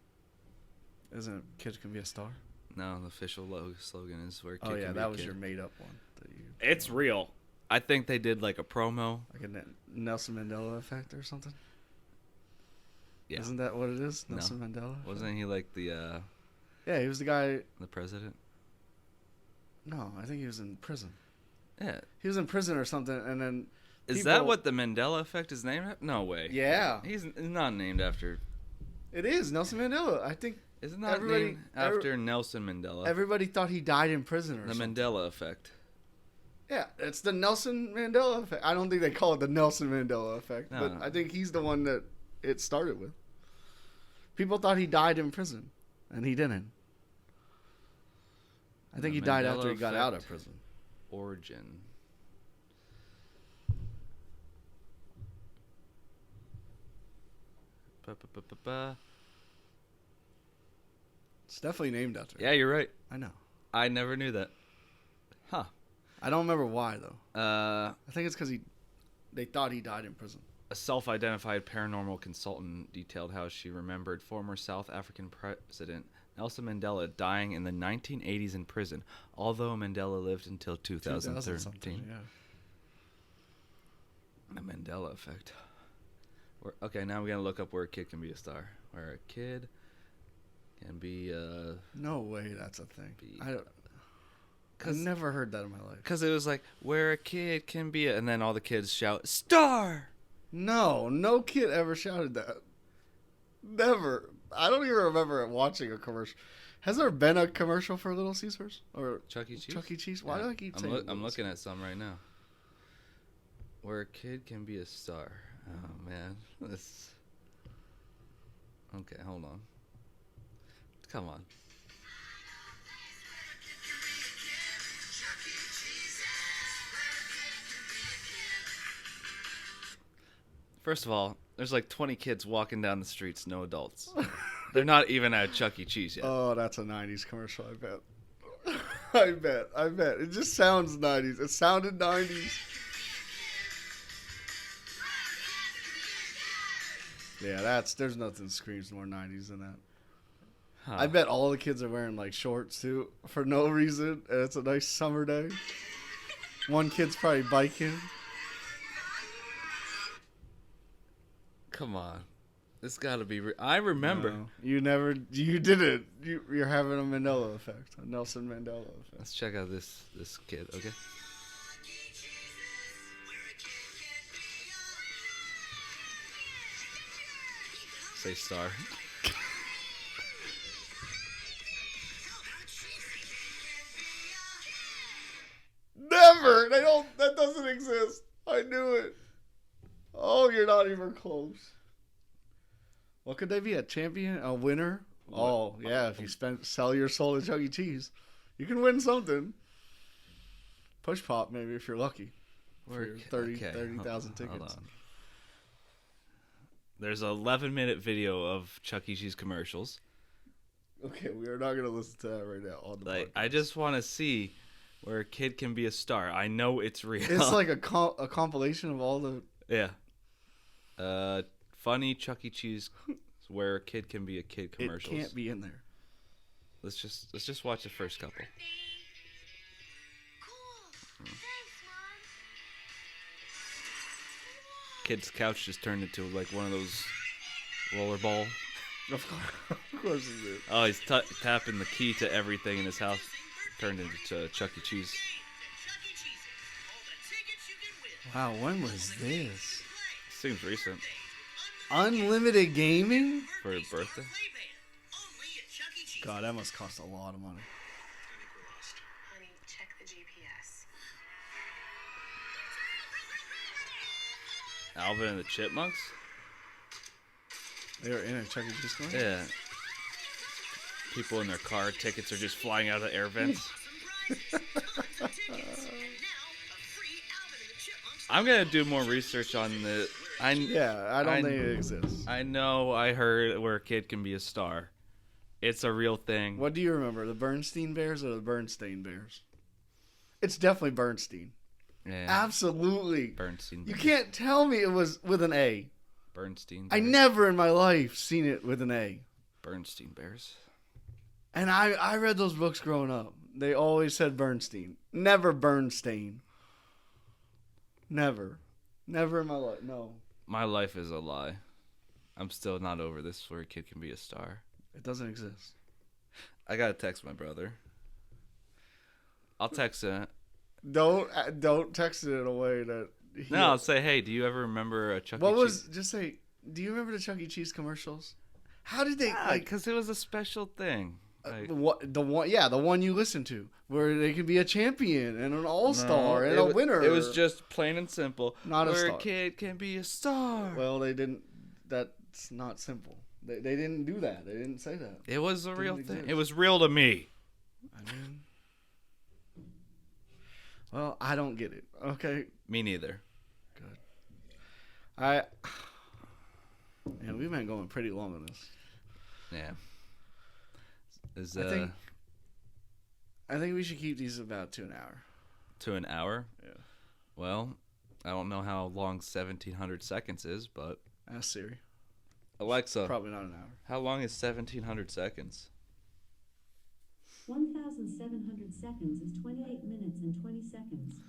Isn't kids can be a star? No, the official slogan is where a kid Oh can yeah, be a that was kid. your made up one. That you, It's real. I think they did like a promo. like a Nelson Mandela effect or something. Yeah, Isn't that what it is? No. Nelson Mandela. effect? wasn't he like the Yeah, he was the guy. president? No, I think he was in prison. Yeah. He was in prison or something, and then. Is that people- what the Mandela effect is named after? No way. Yeah, He's not named after. it is Nelson Mandela. I think Is it not Everybody- named after Nelson Mandela? everybody thought he died in prison or the something. Mandela effect. Yeah, it's the Nelson Mandela effect. I don't think they call it the Nelson Mandela effect, No, but no. I think he's the one that it started with. People thought he died in prison, and he didn't. I think The he died Mandela after he got out of effect. prison. Origin. Ba-ba-ba-ba-ba. It's definitely named after him. Yeah, you're right. I know. I never knew that. Huh. I don't remember why though. Uh, I think it's because they thought he died in prison. a self-identified paranormal consultant detailed how she remembered former South African president Nelson Mandela dying in the 1980s in prison, although Mandela lived until 2000 2013. something, yeah. The Mandela effect. Okay, now we're going to look up where a kid can be a star. Where a kid can be No way, that's a thing. Be- I've never heard that in my life. because it was like, where a kid can be and then all the kids shout, star! No kid ever shouted that. Never. I don't even remember watching a commercial. Has there been a commercial for Little Caesars or Chuck E. Cheese? Chuck E. Cheese? Why Yeah. do I keep saying? I'm Little looking at some right now. Where a kid can be a star. Oh man, this. Okay, hold on. Come on. First of all, there's like 20 kids walking down the streets, no adults. They're not even at Chuck E. Cheese yet. Oh, that's a '90s commercial. I bet. I bet. It just sounds '90s. It sounded '90s. Yeah, there's nothing screams more '90s than that. Huh. I bet all the kids are wearing like shorts too for no reason, and it's a nice summer day. One kid's probably biking. Come on. This gotta be. I remember. No, you didn't. You're having a Mandela effect, a Nelson Mandela effect. Let's check out this kid, okay? Say star. Never. They don't. That doesn't exist. I knew it. Oh, you're not even close. What could they be? A champion? A winner? Oh, yeah. If you sell your soul to Chuck E. Cheese, you can win something. Push pop, maybe if you're lucky. For your 30,000 tickets. on. There's an 11-minute video of Chuck E. Cheese commercials. Okay, we are not gonna listen to that right now on the Like, podcast. I just want to see where a kid can be a star. I know it's real. It's like a compilation of all the. Yeah. Funny Chuck E. Cheese where a kid can be a kid commercials. It can't be in there. Let's just watch the first couple. Cool. Thanks, Mom. Kid's couch just turned into like one of those rollerball. Of course it did. Oh, he's tapping the key to everything in his house. Turned into Chuck E. Cheese. Chuck E. Cheese. All the ticket Wow, when was this? Seems recent Unlimited gaming? for your birthday. God, that must cost a lot of money. Honey, check the GPS. Alvin and the Chipmunks. They were in a Chuck E. Cheese store? Yeah. People in their car tickets are just flying out of the air vents. I'm gonna do more research on the. Yeah, I don't think it exists. I know. I heard where a kid can be a star. It's a real thing. What do you remember, the Bernstein Bears or the Bernstein Bears? It's definitely Bernstein. Yeah. Absolutely. Bernstein. You Bears. can't tell me it was with an A. Bernstein. I Bears. never in my life seen it with an A. Bernstein Bears. And I read those books growing up. They always said Bernstein. Never Bernstein. Never. Never in my life. No. My life is a lie. I'm still not over this where a kid can be a star. It doesn't exist. I gotta text my brother. I'll text him. Don't text it in a way that. No, I'll say, hey, do you ever remember a Chuck E. What Cheese? was? Just say. Do you remember the Chuck E. Cheese commercials? How did they like? Because it was a special thing. Like, The one you listened to, where they could be a champion and an all-star and a winner. It was just plain and simple. Not a where star. a kid can be a star. Well, they didn't. That's not simple. They didn't do that. They didn't say that. It was a real exist. thing. It was real to me. I mean, well, I don't get it. Okay, Me neither. man, we've been going pretty long on this. Yeah. Is I think we should keep these about to an hour. to an hour? Yeah. Well, I don't know how long 1700 seconds is, but Ask Siri. Alexa, Probably not an hour. how long is 1700 seconds? 1,700 seconds is 28 minutes and 20 seconds.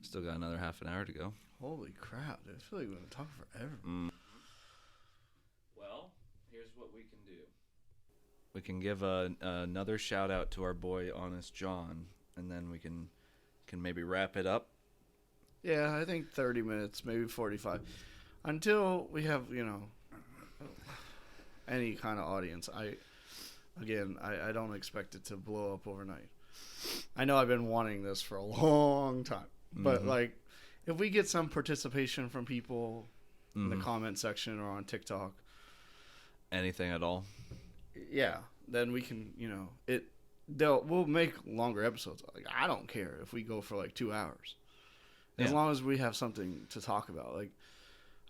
Still got another half an hour to go. Holy crap! I feel like we're gonna talk forever. Well, here's what we can do. We can give another shout out to our boy Honest John, and then we can maybe wrap it up. Yeah, I think 30 minutes, maybe 45, until we have any kind of audience. I don't expect it to blow up overnight. I know I've been wanting this for a long time, but like, if we get some participation from people in the comment section or on TikTok, Anything at all? yeah, then we can, we'll make longer episodes. Like, I don't care if we go for like 2 hours, as Yeah. long as we have something to talk about. Like,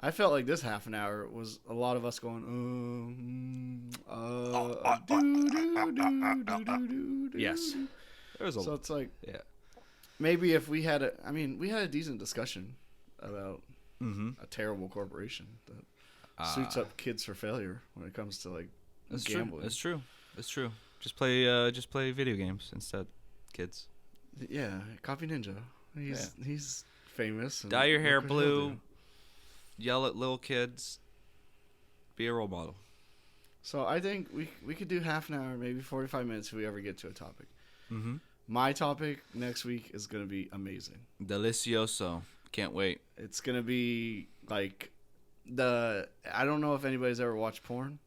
I felt like this half an hour was a lot of us going, Yes. There was a So it's like, yeah. maybe if we had we had a decent discussion about Mm-hmm. a terrible corporation that suits up kids for failure when it comes to like It's gambling. true. It's true. It's true. Just play video games instead, kids. Yeah, Coffee Ninja. He's famous. and Dye your hair look what he'll blue. do. Yell at little kids. Be a role model. So I think we could do half an hour, maybe 45 minutes if we ever get to a topic. Mm-hmm. My topic next week is going to be amazing. Delicioso. Can't wait. It's going to be like I don't know if anybody's ever watched porn.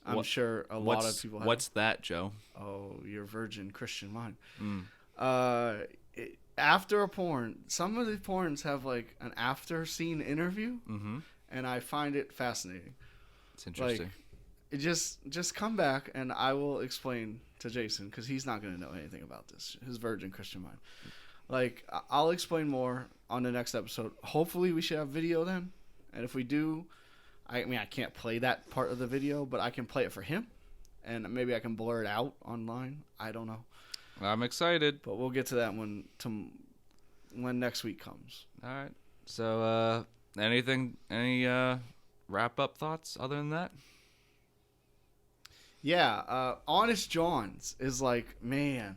I'm What- sure a lot of people have. What's that, Joe? Oh, your virgin Christian mind. Mm. After a porn, some of the porns have like an after scene interview, Mm-hmm. and I find it fascinating. It's interesting. It just come back and I will explain to Jason, because he's not going to know anything about this. His virgin Christian mind. Like, I'll explain more on the next episode. Hopefully we should have video then, and if we do, I can't play that part of the video, but I can play it for him, and maybe I can blur it out online. I don't know, I'm excited. but we'll get to that when next week comes. All right. So, any wrap up thoughts other than that? Yeah, Honest John's is like, man,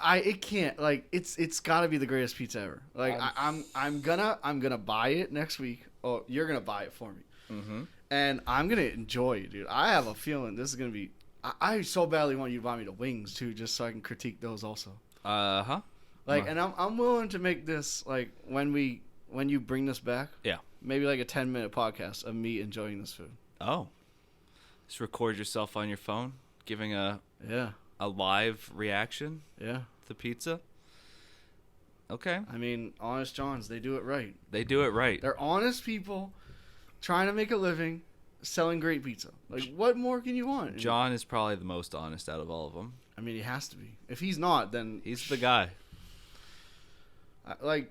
it can't, like, it's got to be the greatest pizza ever. Like, I'm gonna buy it next week. Oh, you're gonna buy it for me, and I'm gonna enjoy it, dude. I have a feeling this is gonna be. I so badly want you to buy me the wings too, just so I can critique those also. Huh. Like, Right. and I'm willing to make this like when you bring this back. Yeah. Maybe like a 10-minute podcast of me enjoying this food. Oh. Just record yourself on your phone giving a Yeah. live reaction Yeah. to the pizza. Okay. I mean, Honest Johns, they do it right. They do it right. They're honest people trying to make a living selling great pizza. Like, what more can you want? John is probably the most honest out of all of them. I mean, he has to be. If he's not, then He's the guy. like,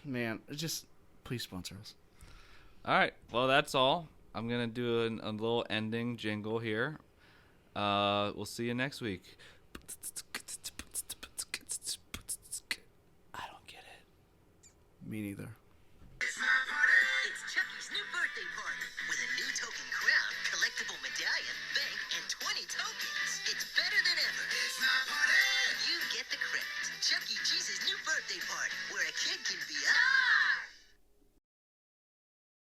man, just please sponsor us. All right. Well, that's all. I'm going to do a little ending jingle here. We'll see you next week. I don't get it. Me neither. It's Chucky's new birthday party with a new token crown, collectible medallion, bank, and 20 tokens. It's better than